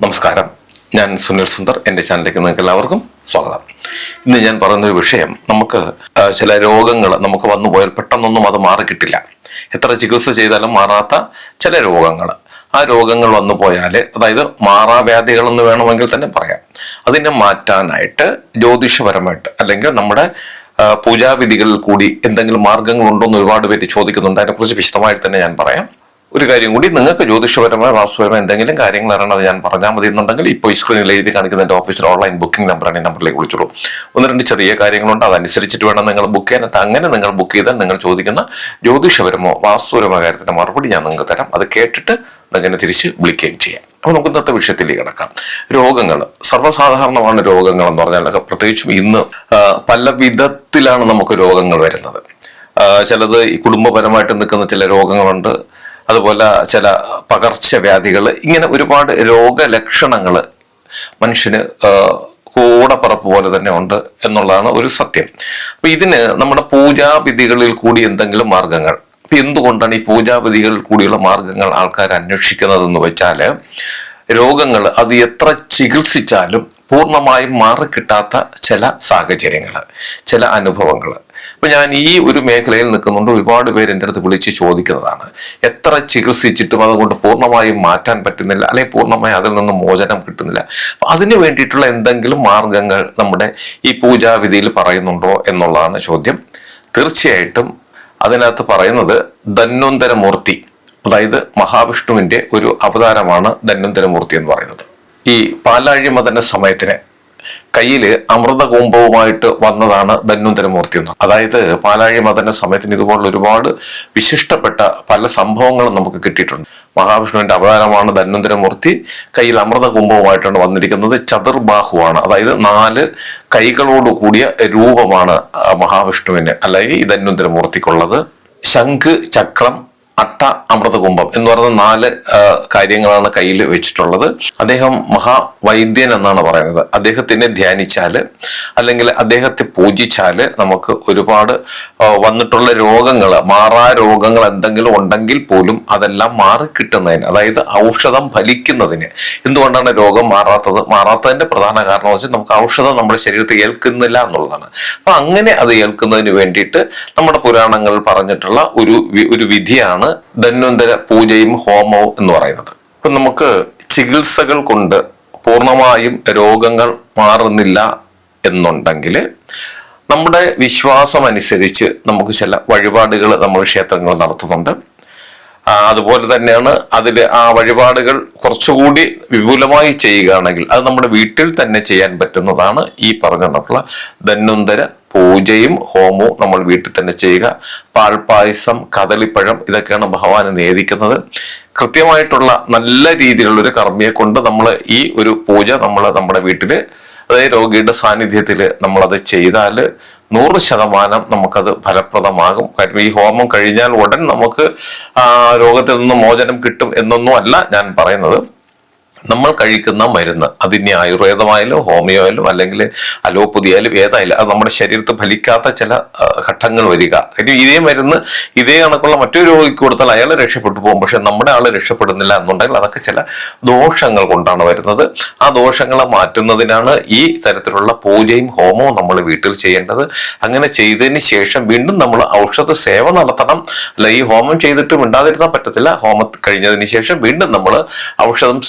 നമസ്കാരം, ഞാൻ സുനിൽ സുന്ദർ. എൻ്റെ ചാനലിലേക്ക് നിങ്ങൾക്ക് എല്ലാവർക്കും സ്വാഗതം. ഇന്ന് ഞാൻ പറയുന്നൊരു വിഷയം, നമുക്ക് ചില രോഗങ്ങൾ നമുക്ക് വന്നു പോയാൽ പെട്ടെന്നൊന്നും അത് മാറിക്കിട്ടില്ല. എത്ര ചികിത്സ ചെയ്താലും മാറാത്ത ചില രോഗങ്ങൾ, ആ രോഗങ്ങൾ വന്നു പോയാൽ, അതായത് മാറാവ്യാധികളെന്ന് വേണമെങ്കിൽ തന്നെ പറയാം, അതിനെ മാറ്റാനായിട്ട് ജ്യോതിഷപരമായിട്ട് അല്ലെങ്കിൽ നമ്മുടെ പൂജാവിധികളിൽ കൂടി എന്തെങ്കിലും മാർഗങ്ങളുണ്ടോ എന്ന് ഒരുപാട് പേര് ചോദിക്കുന്നുണ്ട്. അതിനെക്കുറിച്ച് വിശദമായിട്ട് തന്നെ ഞാൻ പറയാം. ഒരു കാര്യം കൂടി, നിങ്ങൾക്ക് ജ്യോതിഷപരമായ വാസ്തുപരമായ എന്തെങ്കിലും കാര്യങ്ങൾ അറിയണം, അത് ഞാൻ പറഞ്ഞാൽ മതി എന്നുണ്ടെങ്കിൽ ഇപ്പോൾ ഈ സ്ക്രീനിൽ എഴുതി കാണിക്കുന്ന എൻ്റെ ഓഫീസിൽ ഓൺലൈൻ ബുക്കിംഗ് നമ്പറാണ്. ഈ നമ്പറിലേക്ക് വിളിച്ചോളൂ. ഒന്ന് രണ്ട് ചെറിയ കാര്യങ്ങളുണ്ട്, അതനുസരിച്ചിട്ട് വേണം നിങ്ങൾ ബുക്ക് ചെയ്യാനായിട്ട്. അങ്ങനെ നിങ്ങൾ ബുക്ക് ചെയ്താൽ നിങ്ങൾ ചോദിക്കുന്ന ജ്യോതിഷപരമോ വാസ്തുപരമോ കാര്യത്തിൻ്റെ മറുപടി ഞാൻ നിങ്ങൾക്ക് തരാം. അത് കേട്ടിട്ട് നിങ്ങൾ തിരിച്ച് വിളിക്കുകയും ചെയ്യാം. അപ്പോൾ നമുക്ക് ഇന്നത്തെ വിഷയത്തിലേക്ക് കിടക്കാം. രോഗങ്ങൾ സർവ്വസാധാരണമാണ്. രോഗങ്ങൾ എന്ന് പറഞ്ഞാൽ പ്രത്യേകിച്ചും ഇന്ന് പല വിധത്തിലാണ് നമുക്ക് രോഗങ്ങൾ വരുന്നത്. ചിലത് ഈ കുടുംബപരമായിട്ട് നിൽക്കുന്ന ചില രോഗങ്ങളുണ്ട്, അതുപോലെ ചില പകർച്ചവ്യാധികൾ, ഇങ്ങനെ ഒരുപാട് രോഗലക്ഷണങ്ങൾ മനുഷ്യന് കൂടപ്പറപ്പ് പോലെ തന്നെ ഉണ്ട് എന്നുള്ളതാണ് ഒരു സത്യം. അപ്പൊ ഇതിന് നമ്മുടെ പൂജാവിധികളിൽ കൂടി എന്തെങ്കിലും മാർഗങ്ങൾ, അപ്പൊ എന്തുകൊണ്ടാണ് ഈ പൂജാവിധികളിൽ കൂടിയുള്ള മാർഗങ്ങൾ ആൾക്കാർ അന്വേഷിക്കുന്നതെന്ന് വെച്ചാല്, രോഗങ്ങൾ അത് എത്ര ചികിത്സിച്ചാലും പൂർണ്ണമായും മാറിക്കിട്ടാത്ത ചില സാഹചര്യങ്ങൾ, ചില അനുഭവങ്ങൾ. ഇപ്പൊ ഞാൻ ഈ ഒരു മേഖലയിൽ നിൽക്കുന്നുണ്ട്. ഒരുപാട് പേര് എൻ്റെ അടുത്ത് വിളിച്ച് ചോദിക്കുന്നതാണ്, എത്ര ചികിത്സിച്ചിട്ടും അതുകൊണ്ട് പൂർണ്ണമായും മാറ്റാൻ പറ്റുന്നില്ല, അല്ലെങ്കിൽ പൂർണ്ണമായും അതിൽ നിന്ന് മോചനം കിട്ടുന്നില്ല. അപ്പൊ അതിന് വേണ്ടിയിട്ടുള്ള എന്തെങ്കിലും മാർഗങ്ങൾ നമ്മുടെ ഈ പൂജാവിധിയിൽ പറയുന്നുണ്ടോ എന്നുള്ളതാണ് ചോദ്യം. തീർച്ചയായിട്ടും അതിനകത്ത് പറയുന്നത് ധന്വന്തരമൂർത്തി, അതായത് മഹാവിഷ്ണുവിന്റെ ഒരു അവതാരമാണ് ധന്വന്തരമൂർത്തി എന്ന് പറയുന്നത്. ഈ പാലാഴിമതന സമയത്തിന് കയ്യിൽ അമൃതകുംഭവുമായിട്ട് വന്നതാണ് ധന്വന്തരമൂർത്തി എന്ന്. അതായത് പാലാഴിമതന സമയത്തിന് ഇതുപോലുള്ള ഒരുപാട് വിശിഷ്ടപ്പെട്ട പല സംഭവങ്ങളും നമുക്ക് കിട്ടിയിട്ടുണ്ട്. മഹാവിഷ്ണുവിന്റെ അവതാരമാണ് ധന്വന്തരമൂർത്തി. കയ്യിൽ അമൃതകുംഭവുമായിട്ടാണ് വന്നിരിക്കുന്നത്. ചതുർബാഹുവാണ്, അതായത് 4 കൈകളോട് കൂടിയ രൂപമാണ് മഹാവിഷ്ണുവിന് അല്ലെങ്കിൽ ഈ ധന്വന്തരമൂർത്തിക്കുള്ളത്. ശംഖ്, ചക്രം, അട്ട, അമൃതകുംഭം എന്ന് പറയുന്ന 4 കാര്യങ്ങളാണ് കയ്യിൽ വെച്ചിട്ടുള്ളത്. അദ്ദേഹം മഹാവൈദ്യൻ എന്നാണ് പറയുന്നത്. അദ്ദേഹത്തിനെ ധ്യാനിച്ചാല് അല്ലെങ്കിൽ അദ്ദേഹത്തെ പൂജിച്ചാല് നമുക്ക് ഒരുപാട് വന്നിട്ടുള്ള രോഗങ്ങൾ, മാറാ രോഗങ്ങൾ എന്തെങ്കിലും ഉണ്ടെങ്കിൽ പോലും അതെല്ലാം മാറിക്കിട്ടുന്നതിന്, അതായത് ഔഷധം ഫലിക്കുന്നതിന്. എന്തുകൊണ്ടാണ് രോഗം മാറാത്തതിന്റെ പ്രധാന കാരണം വെച്ചാൽ നമുക്ക് ഔഷധം നമ്മുടെ ശരീരത്തിൽ ഏൽക്കുന്നില്ല എന്നുള്ളതാണ്. അപ്പൊ അങ്ങനെ അത് ഏൽക്കുന്നതിന് വേണ്ടിയിട്ട് നമ്മുടെ പുരാണങ്ങളിൽ പറഞ്ഞിട്ടുള്ള ഒരു വിധിയാണ് ധന്വന്തര പൂജയും ഹോമവും എന്ന് പറയുന്നത്. ഇപ്പൊ നമുക്ക് ചികിത്സകൾ കൊണ്ട് പൂർണ്ണമായും രോഗങ്ങൾ മാറുന്നില്ല എന്നുണ്ടെങ്കിൽ നമ്മുടെ വിശ്വാസം അനുസരിച്ച് നമുക്ക് ചില വഴിപാടുകൾ നമ്മൾ ക്ഷേത്രങ്ങൾ നടത്തുന്നുണ്ട്. അതുപോലെ തന്നെയാണ് അതിൽ ആ വഴിപാടുകൾ കുറച്ചുകൂടി വിപുലമായി ചെയ്യുകയാണെങ്കിൽ അത് നമ്മുടെ വീട്ടിൽ തന്നെ ചെയ്യാൻ പറ്റുന്നതാണ് ഈ പറഞ്ഞിട്ടുള്ള ധന്വന്തര പൂജയും ഹോമവും നമ്മൾ വീട്ടിൽ തന്നെ ചെയ്യുക. പാൽപ്പായസം, കദളിപ്പഴം, ഇതൊക്കെയാണ് ഭഗവാന് നേദിക്കുന്നത്. കൃത്യമായിട്ടുള്ള നല്ല രീതിയിലുള്ള ഒരു കർമ്മിയെ കൊണ്ട് നമ്മൾ ഈ ഒരു പൂജ നമ്മൾ നമ്മുടെ വീട്ടില്, അതായത് രോഗിയുടെ സാന്നിധ്യത്തിൽ നമ്മളത് ചെയ്താൽ 100% നമുക്കത് ഫലപ്രദമാകും. കാര്യം ഈ ഹോമം കഴിഞ്ഞാൽ ഉടൻ നമുക്ക് രോഗത്തിൽ നിന്ന് മോചനം കിട്ടും എന്നൊന്നും അല്ല ഞാൻ പറയുന്നത്. നമ്മൾ കഴിക്കുന്ന മരുന്ന്, അതിനി ആയുർവേദമായാലും ഹോമിയോ ആയാലും അല്ലെങ്കിൽ അലോപ്പതി ആയാലും ഏതായാലും, അത് നമ്മുടെ ശരീരത്തിൽ ഫലിക്കാത്ത ചില ഘട്ടങ്ങൾ വരിക. ഇതേ മരുന്ന് ഇതേ കണക്കുള്ള മറ്റൊരു രോഗിക്ക് കൊടുത്താൽ അയാൾ രക്ഷപ്പെട്ടു പോകും. പക്ഷെ നമ്മുടെ ആൾ രക്ഷപ്പെടുന്നില്ല എന്നുണ്ടെങ്കിൽ അതൊക്കെ ചില ദോഷങ്ങൾ കൊണ്ടാണ് വരുന്നത്. ആ ദോഷങ്ങളെ മാറ്റുന്നതിനാണ് ഈ തരത്തിലുള്ള പൂജയും ഹോമവും നമ്മൾ വീട്ടിൽ ചെയ്യേണ്ടത്. അങ്ങനെ ചെയ്തതിന് ശേഷം വീണ്ടും നമ്മൾ ഔഷധ സേവ നടത്തണം. അല്ല, ഈ ഹോമം ചെയ്തിട്ട് മിണ്ടാതിരുന്നാൽ പറ്റത്തില്ല. ഹോമം കഴിഞ്ഞതിന് ശേഷം വീണ്ടും നമ്മൾ ഔഷധം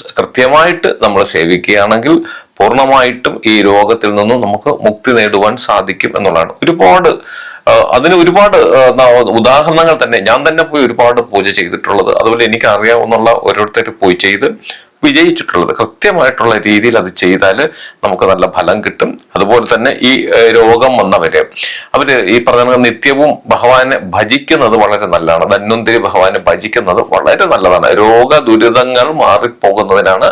കൃത്യമായിട്ട് നമ്മൾ സേവിക്കുകയാണെങ്കിൽ പൂർണ്ണമായിട്ടും ഈ രോഗത്തിൽ നിന്നും നമുക്ക് മുക്തി നേടുവാൻ സാധിക്കും എന്നുള്ളതാണ്. അതിന് ഒരുപാട് ഉദാഹരണങ്ങൾ തന്നെ ഞാൻ തന്നെ പോയി ഒരുപാട് പൂജ ചെയ്തിട്ടുള്ളത്, അതുപോലെ എനിക്ക് അറിയാവുന്ന ഓരോരുത്തർ പോയി ചെയ്ത് വിജയിച്ചിട്ടുള്ളത്. കൃത്യമായിട്ടുള്ള രീതിയിൽ അത് ചെയ്താൽ നമുക്ക് നല്ല ഫലം കിട്ടും. അതുപോലെ തന്നെ ഈ രോഗം വന്നവര് ഈ പറഞ്ഞ നിത്യവും ഭഗവാനെ ഭജിക്കുന്നത് വളരെ നല്ലതാണ്. ധന്വന്തരി ഭഗവാനെ ഭജിക്കുന്നത് വളരെ നല്ലതാണ്. രോഗ ദുരിതങ്ങൾ മാറിപ്പോകുന്നതിനാണ്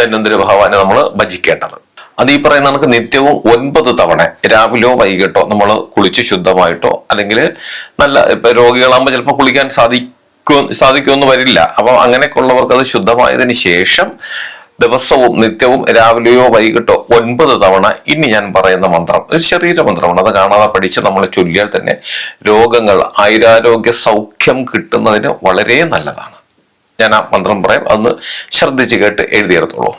ധന്വന്തരി ഭഗവാനെ നമ്മൾ ഭജിക്കേണ്ടത്. അത് ഈ പറയുന്ന നമുക്ക് നിത്യവും 9 തവണ രാവിലെയോ വൈകിട്ടോ നമ്മൾ കുളിച്ച് ശുദ്ധമായിട്ടോ, അല്ലെങ്കിൽ നല്ല ഇപ്പൊ രോഗികളാകുമ്പോൾ ചിലപ്പോൾ കുളിക്കാൻ സാധിക്കുമെന്ന് വരില്ല. അപ്പൊ അങ്ങനെയൊക്കെ ഉള്ളവർക്ക് അത് ശുദ്ധമായതിനു ശേഷം ദിവസവും നിത്യവും രാവിലെയോ വൈകിട്ടോ 9 തവണ ഇനി ഞാൻ പറയുന്ന മന്ത്രം, ഒരു ചെറിയൊരു മന്ത്രമാണ്, അത് കാണാതെ പഠിച്ച് നമ്മൾ ചൊല്ലിയാൽ തന്നെ രോഗങ്ങൾ, ആയുരാരോഗ്യ സൗഖ്യം കിട്ടുന്നതിന് വളരെ നല്ലതാണ്. ഞാൻ ആ മന്ത്രം പറയാം, അതൊന്ന് ശ്രദ്ധിച്ച് കേട്ട് എഴുതിയെടുത്തോളൂ.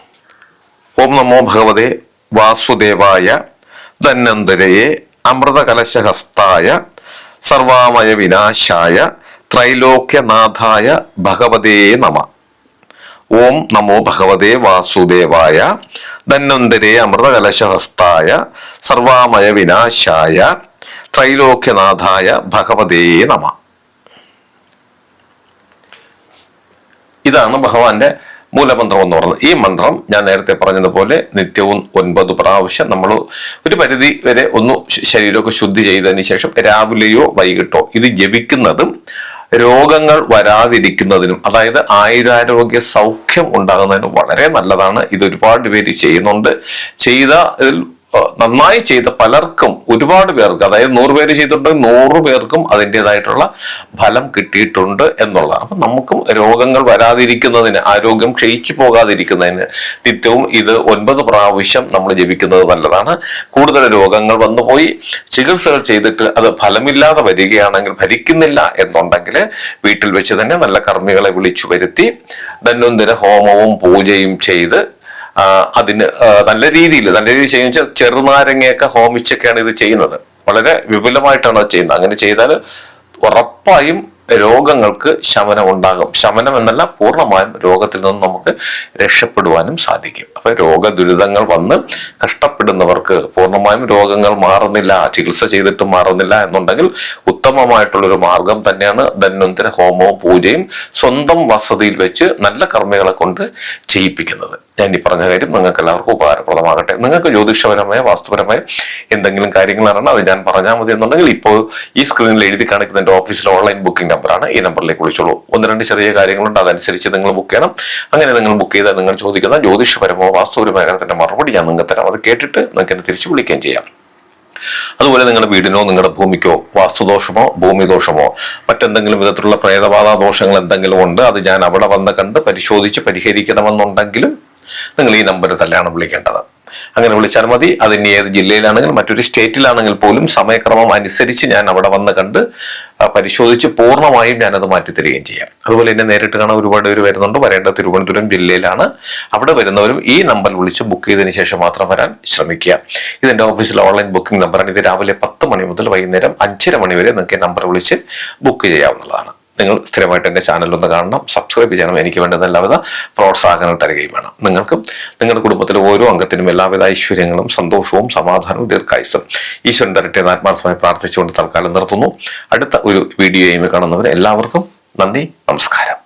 ഓം നമോ ഭഗവതേ വാസുദേവായ ധന്വന്തരയെ അമൃതകലശഹസ്തായ സർവാമയ വിനാശായ ത്രൈലോക്യനാഥായ ഭഗവതേ നമ. ഓം നമോ ഭഗവതേ വാസുദേവായ ധന്വന്തരേ അമൃതകലശഹസ്തായ സർവാമയ വിനാശായ ത്രൈലോക്യനാഥായ ഭഗവതേ നമ. ഇതാണ് ഭഗവാന്റെ മൂലമന്ത്രം എന്ന് പറയുന്നത്. ഈ മന്ത്രം ഞാൻ നേരത്തെ പറഞ്ഞതുപോലെ നിത്യവും 9 പ്രാവശ്യം നമ്മൾ ഒരു പരിധി വരെ ഒന്ന് ശരീരമൊക്കെ ശുദ്ധി ചെയ്തതിന് ശേഷം രാവിലെയോ വൈകിട്ടോ ഇത് ജപിക്കുന്നതും രോഗങ്ങൾ വരാതിരിക്കുന്നതിനും, അതായത് ആയുരാരോഗ്യ സൗഖ്യം ഉണ്ടാകുന്നതിനും വളരെ നല്ലതാണ്. ഇത് ഒരുപാട് പേര് ചെയ്യുന്നുണ്ട്. നന്നായി ചെയ്ത പലർക്കും, ഒരുപാട് പേർക്ക്, അതായത് 100 പേര് ചെയ്തിട്ടുണ്ടെങ്കിൽ 100 പേർക്കും അതിൻ്റെതായിട്ടുള്ള ഫലം കിട്ടിയിട്ടുണ്ട് എന്നുള്ളതാണ്. അപ്പൊ നമുക്കും രോഗങ്ങൾ വരാതിരിക്കുന്നതിന്, ആരോഗ്യം ക്ഷയിച്ചു പോകാതിരിക്കുന്നതിന് നിത്യവും ഇത് 9 പ്രാവശ്യം നമ്മൾ ജപിക്കുന്നത് നല്ലതാണ്. കൂടുതൽ രോഗങ്ങൾ വന്നുപോയി ചികിത്സകൾ ചെയ്തിട്ട് അത് ഫലമില്ലാതെ വരികയാണെങ്കിൽ, ഭരിക്കുന്നില്ല എന്നുണ്ടെങ്കിൽ വീട്ടിൽ വെച്ച് തന്നെ നല്ല കർമ്മികളെ വിളിച്ചു വരുത്തി ധന്വന്തര ഹോമവും പൂജയും ചെയ്ത് അതിന് നല്ല രീതിയിൽ ചെയ്യുന്ന ചെറുനാരങ്ങയൊക്കെ ഹോമിച്ചൊക്കെയാണ് ഇത് ചെയ്യുന്നത്. വളരെ വിപുലമായിട്ടാണ് അത് ചെയ്യുന്നത്. അങ്ങനെ ചെയ്താൽ ഉറപ്പായും രോഗങ്ങൾക്ക് ശമനം ഉണ്ടാകും. ശമനം എന്നല്ല, പൂർണ്ണമായും രോഗത്തിൽ നിന്ന് നമുക്ക് രക്ഷപ്പെടുവാനും സാധിക്കും. അപ്പൊ രോഗദുരിതങ്ങൾ വന്ന് കഷ്ടപ്പെടുന്നവർക്ക്, പൂർണ്ണമായും രോഗങ്ങൾ മാറുന്നില്ല, ചികിത്സ ചെയ്തിട്ടും മാറുന്നില്ല എന്നുണ്ടെങ്കിൽ ഉത്തമമായിട്ടുള്ളൊരു മാർഗം തന്നെയാണ് ധന്വന്തര ഹോമവും പൂജയും സ്വന്തം വസതിയിൽ വെച്ച് നല്ല കർമ്മികളെ കൊണ്ട് ചെയ്യിപ്പിക്കുന്നത്. ഞാൻ ഈ പറഞ്ഞ കാര്യം നിങ്ങൾക്ക് എല്ലാവർക്കും ഉപകാരപ്രദമാകട്ടെ. നിങ്ങൾക്ക് ജ്യോതിഷപരമായ, വാസ്തുപരമായ എന്തെങ്കിലും കാര്യങ്ങൾ അറിയണം, അത് ഞാൻ പറഞ്ഞാൽ മതി എന്നുണ്ടെങ്കിൽ ഇപ്പോൾ ഈ സ്ക്രീനിൽ എഴുതി കാണിക്കുന്ന എൻ്റെ ഓഫീസിലെ ഓൺലൈൻ ബുക്കിംഗ് നമ്പറാണ്. ഈ നമ്പറിലേക്ക് വിളിച്ചോളൂ. 1-2 ചെറിയ കാര്യങ്ങളുണ്ട്, അതനുസരിച്ച് നിങ്ങൾ ബുക്ക് ചെയ്യണം. അങ്ങനെ നിങ്ങൾ ബുക്ക് ചെയ്താൽ നിങ്ങൾ ചോദിക്കുന്ന ജ്യോതിഷപരമോ വാസ്തുപരമായ കാര്യത്തിന്റെ മറുപടി ഞാൻ നിങ്ങൾക്ക് തരാം. അത് കേട്ടിട്ട് നിങ്ങൾക്ക് എന്നെ തിരിച്ചു വിളിക്കുകയും ചെയ്യാം. അതുപോലെ നിങ്ങളുടെ വീടിനോ നിങ്ങളുടെ ഭൂമിക്കോ വാസ്തുദോഷമോ ഭൂമിദോഷമോ മറ്റെന്തെങ്കിലും വിധത്തിലുള്ള പ്രേതബാധ ദോഷങ്ങൾ എന്തെങ്കിലും ഉണ്ട്, അത് ഞാൻ അവിടെ വന്ന് കണ്ട് പരിശോധിച്ച് പരിഹരിക്കണമെന്നുണ്ടെങ്കിലും നിങ്ങൾ ഈ നമ്പറിൽ തന്നെയാണ് വിളിക്കേണ്ടത്. അങ്ങനെ വിളിച്ചാൽ മതി. അതിന് ഏത് ജില്ലയിലാണെങ്കിലും മറ്റൊരു സ്റ്റേറ്റിലാണെങ്കിൽ പോലും സമയക്രമം അനുസരിച്ച് ഞാൻ അവിടെ വന്ന് കണ്ട് പരിശോധിച്ച് പൂർണ്ണമായും ഞാനത് മാറ്റിത്തരികയും ചെയ്യാം. അതുപോലെ എന്നെ നേരിട്ട് കാണാൻ ഒരുപാട് പേര് വരുന്നുണ്ട്. വരേണ്ടത് തിരുവനന്തപുരം ജില്ലയിലാണ്. അവിടെ വരുന്നവരും ഈ നമ്പർ വിളിച്ച് ബുക്ക് ചെയ്തതിന് ശേഷം മാത്രം വരാൻ ശ്രമിക്കുക. ഇതെന്റെ ഓഫീസിലെ ഓൺലൈൻ ബുക്കിംഗ് നമ്പറാണ്. ഇത് രാവിലെ 10 മണി മുതൽ വൈകുന്നേരം 5:30 മണി വരെ നിങ്ങൾക്ക് നമ്പർ വിളിച്ച് ബുക്ക് ചെയ്യാവുന്നതാണ്. നിങ്ങൾ സ്ഥിരമായിട്ട് എൻ്റെ ചാനലൊന്ന് കാണണം, സബ്സ്ക്രൈബ് ചെയ്യണം. എനിക്ക് വേണ്ടുന്ന എല്ലാവിധ പ്രോത്സാഹനങ്ങൾ തരികയും വേണം. നിങ്ങൾക്കും നിങ്ങളുടെ കുടുംബത്തിലെ ഓരോ അംഗത്തിനും എല്ലാവിധ ഐശ്വര്യങ്ങളും സന്തോഷവും സമാധാനവും ദീർഘായുസ്സും ഈശ്വരൻ തരട്ടെ എന്ന് ആത്മാർത്ഥമായി പ്രാർത്ഥിച്ചുകൊണ്ട് തൽക്കാലം നിർത്തുന്നു. അടുത്ത ഒരു വീഡിയോയുമായി കാണുന്നവരെ എല്ലാവർക്കും നന്ദി, നമസ്കാരം.